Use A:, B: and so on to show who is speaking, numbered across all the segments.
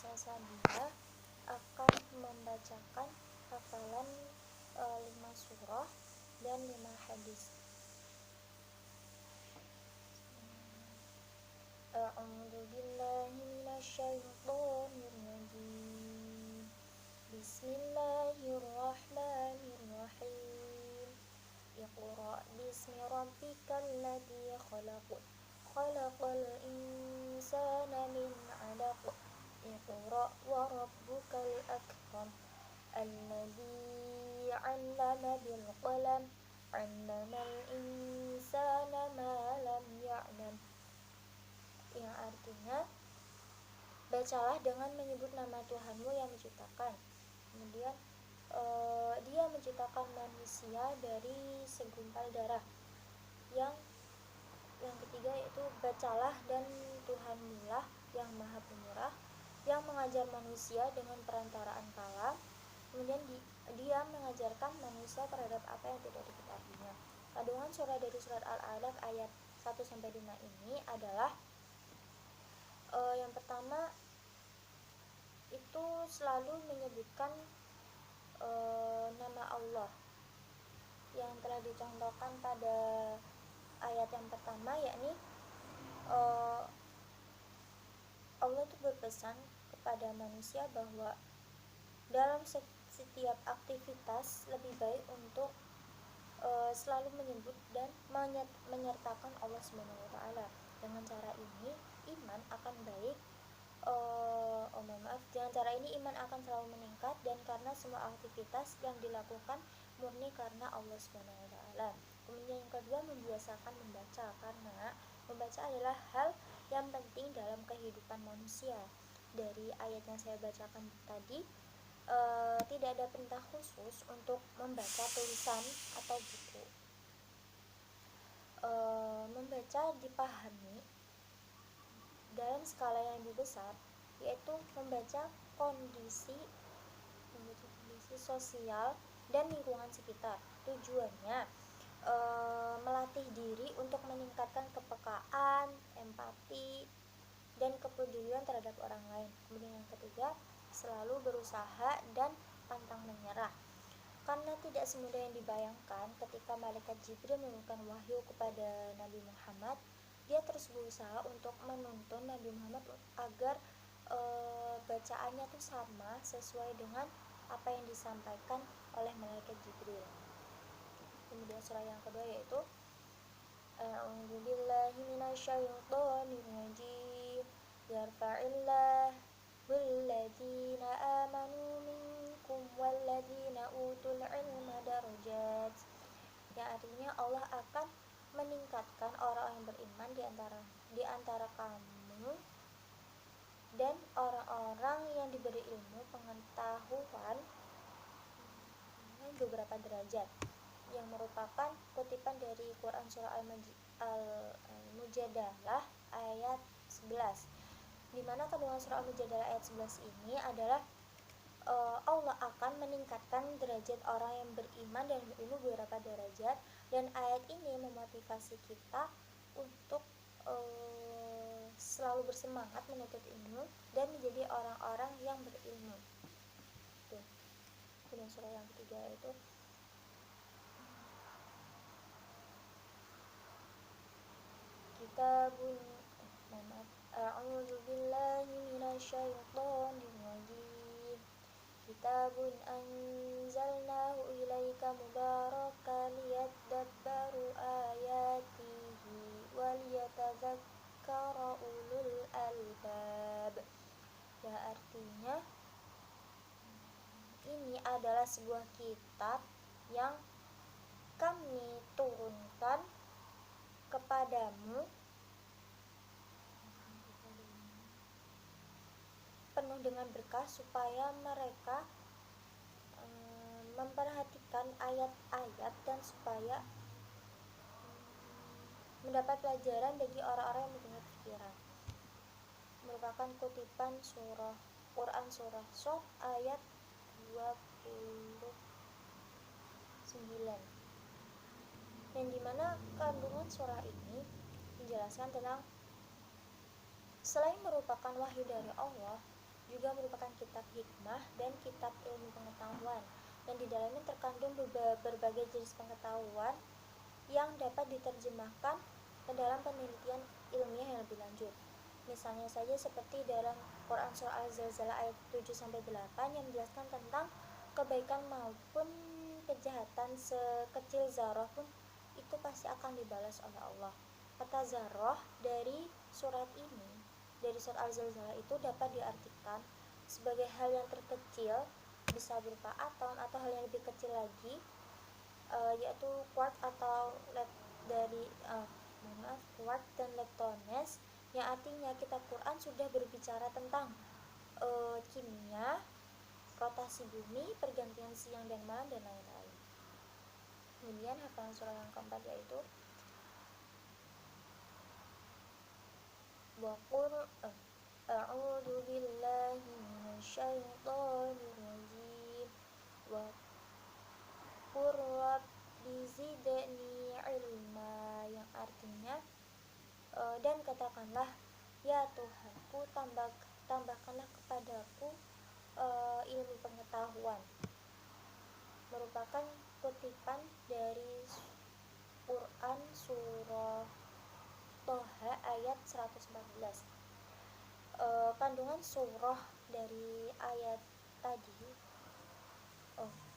A: Sabila akan membacakan hafalan 5 surah dan 5 hadis. A'udzu billahi minasyaitonir rajim. Bismillahirrahmanirrahim. Iqra bismi rabbikal ladzi khalaq. Khalaqal insana min 'alaq. Iqra wa rabbukal akram. Alladzi 'allama bil qalam. 'Allamal insana ma lam ya'lam. Yang artinya, bacalah dengan menyebut nama Tuhanmu yang menciptakan. Kemudian Dia menciptakan manusia dari segumpal darah. Yang ketiga yaitu bacalah, dan Tuhanmu lah yang maha pemurah, yang mengajar manusia dengan perantaraan kalam. Kemudian dia mengajarkan manusia terhadap apa yang tidak diketahuinya. Kandungan surah dari surat Al-Alaq ayat 1-5 ini adalah yang pertama itu selalu menyebutkan nama Allah yang telah dicontohkan pada ayat yang pertama, yakni Allah itu berpesan kepada manusia bahwa dalam setiap aktivitas lebih baik untuk selalu menyebut dan menyertakan Allah Subhanahu wa taala. Dengan cara ini iman akan baik. Dengan cara ini iman akan selalu meningkat, dan karena semua aktivitas yang dilakukan murni karena Allah Subhanahu wa taala. Kemudian yang kedua, membiasakan membaca, karena membaca adalah hal yang penting dalam kehidupan manusia. Dari ayat yang saya bacakan tadi, tidak ada perintah khusus untuk membaca tulisan atau buku. Membaca dipahami dalam skala yang lebih besar, yaitu membaca kondisi sosial dan lingkungan sekitar. Tujuannya melatih diri untuk meningkatkan kepekaan, empati, dan kepedulian terhadap orang lain. Kemudian yang ketiga, selalu berusaha dan pantang menyerah. Karena tidak semudah yang dibayangkan ketika malaikat Jibril menurunkan wahyu kepada Nabi Muhammad, dia terus berusaha untuk menuntun Nabi Muhammad agar bacaannya itu sama sesuai dengan apa yang disampaikan oleh malaikat Jibril. Kemudian surah yang kedua yaitu A'udzu billahi minasyaitonir rajim. Yarfa'illahu walladzina amanu minkum walladzina utul ilma darajat. Yang artinya Allah akan meningkatkan orang yang beriman di antara kamu dan orang-orang yang diberi ilmu pengetahuan beberapa derajat, yang merupakan kutipan dari Quran surah Al-Mujadalah ayat 11, di mana kandungan surah Al-Mujadalah ayat 11 ini adalah Allah akan meningkatkan derajat orang yang beriman dan berilmu beberapa derajat, dan ayat ini memotivasi kita untuk selalu bersemangat menuntut ilmu dan menjadi orang-orang yang berilmu. Kemudian surah yang ketiga yaitu A'udzu billahi minasyaitonir rajim. Kitabun anzalnahu ilaika mubarakan liyadabbaru ayatihi waliyatadzakkara ulul albab. Ya, artinya ini adalah sebuah kitab yang kami turunkan kepadamu penuh dengan berkah supaya mereka memperhatikan ayat-ayat dan supaya mendapat pelajaran bagi orang-orang yang mempunyai pikiran. Merupakan kutipan surah Quran surah Shad ayat 29, yang dimana kandungan surah ini menjelaskan tentang selain merupakan wahyu dari Allah, juga merupakan kitab hikmah dan kitab ilmu pengetahuan, dan di dalamnya terkandung berbagai jenis pengetahuan yang dapat diterjemahkan ke dalam penelitian ilmiah yang lebih lanjut. Misalnya saja seperti dalam Quran surah Al-Zalzalah ayat 7-8 yang menjelaskan tentang kebaikan maupun kejahatan sekecil zarah pun itu pasti akan dibalas oleh Allah. Kata zarah dari surat ini, dari surat Al-Zalzalah itu dapat diartikan sebagai hal yang terkecil, bisa berupa atom atau hal yang lebih kecil lagi, yaitu quark atau quark dan leptones, yang artinya kitab Quran sudah berbicara tentang kimia, rotasi bumi, pergantian siang dan malam, dan lain-lain. Kemudian hafalan surah yang keempat yaitu waqur a'udzu billahi minasyaitonir rajim wa qur rabbi zidni ilma, yang artinya dan katakanlah, ya Tuhanku, tambahkanlah kepadaku ilmu pengetahuan. Merupakan kutipan dari Quran surah Toha ayat 114. Kandungan surah dari ayat tadi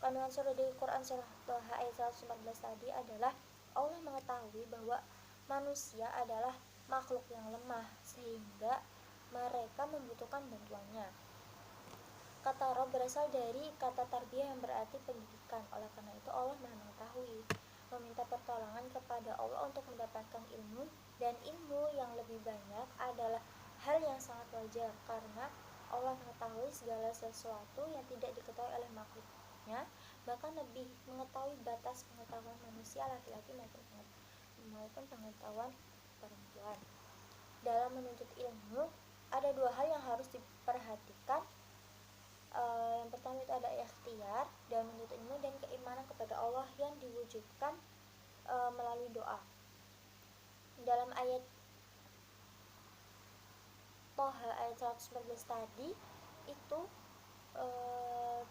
A: kandungan surah dari Quran surah Toha ayat 114 tadi adalah Allah mengetahui bahwa manusia adalah makhluk yang lemah sehingga mereka membutuhkan bantuannya. Kata Rob berasal dari kata tarbiyah yang berarti pendidikan. Oleh karena itu Allah Maha mengetahui. Meminta pertolongan kepada Allah untuk mendapatkan ilmu, dan ilmu yang lebih banyak adalah hal yang sangat wajar karena Allah mengetahui segala sesuatu yang tidak diketahui oleh makhluknya, bahkan lebih mengetahui batas pengetahuan manusia laki-laki maupun pengetahuan perempuan. Dalam menuntut ilmu ada dua hal yang harus diperhatikan. Yang pertama itu ada ikhtiar dan menuntut ilmu, dan keimanan kepada Allah yang diwujudkan melalui doa. Dalam ayat Toha ayat 114 tadi itu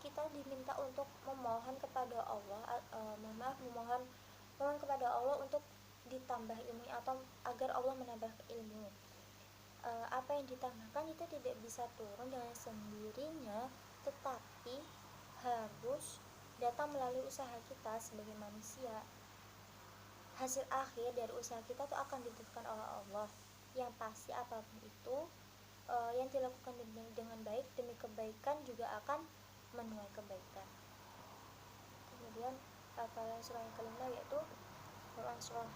A: kita diminta untuk memohon kepada Allah, memohon kepada Allah untuk ditambah ilmu atau agar Allah menambah ilmu. Apa yang ditambahkan itu tidak bisa turun dengan sendirinya, tetapi harus datang melalui usaha kita sebagai manusia. Hasil akhir dari usaha kita itu akan ditentukan oleh Allah. Yang pasti apapun itu yang dilakukan dengan baik demi kebaikan juga akan menuai kebaikan. Kemudian hafalan surah yang kelima yaitu Quran surah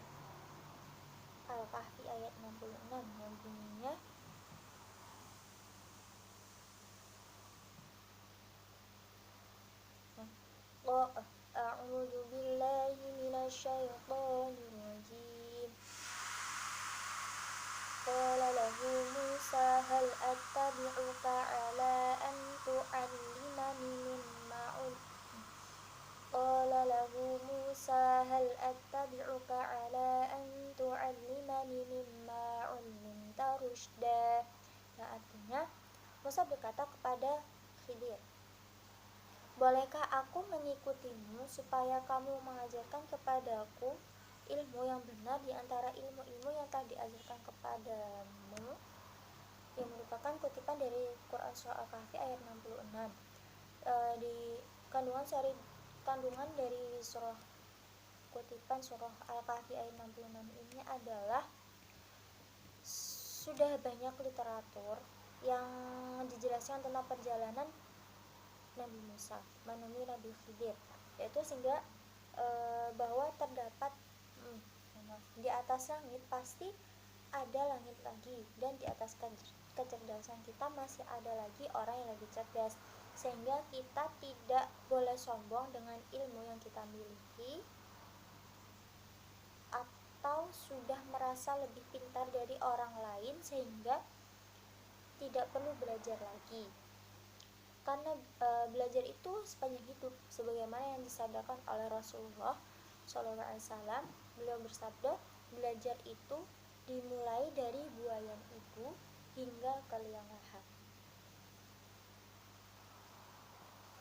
A: Al-Kahfi ayat 66 yang bunyinya A'udzu billahi minasyaitonir rajim. Qala lahu Musa hal attabi'uka 'ala an tu'allimani mimma 'ullimta. Qala lahu Musa hal attabi'uka 'ala an tu'allimani mimma 'ullimta rusyda. Yang artinya Musa berkata kepada Khidir, bolehkah aku mengikutimu supaya kamu mengajarkan kepadaku ilmu yang benar di antara ilmu-ilmu yang telah diajarkan kepadamu, yang merupakan kutipan dari Quran surah Al-Kahfi ayat 66. Di kandungan dari kutipan surah Al-Kahfi ayat 66 ini adalah sudah banyak literatur yang dijelaskan tentang perjalanan Nabi Musa menemui Nabi Khidir, yaitu sehingga bahwa terdapat di atas langit pasti ada langit lagi, dan di atas kecerdasan kita masih ada lagi orang yang lebih cerdas, sehingga kita tidak boleh sombong dengan ilmu yang kita miliki atau sudah merasa lebih pintar dari orang lain sehingga tidak perlu belajar lagi. Karena belajar itu sepanjang hidup, sebagaimana yang disabdakan oleh Rasulullah SAW. Beliau bersabda, belajar itu dimulai dari buayan ibu hingga ke liang lahat.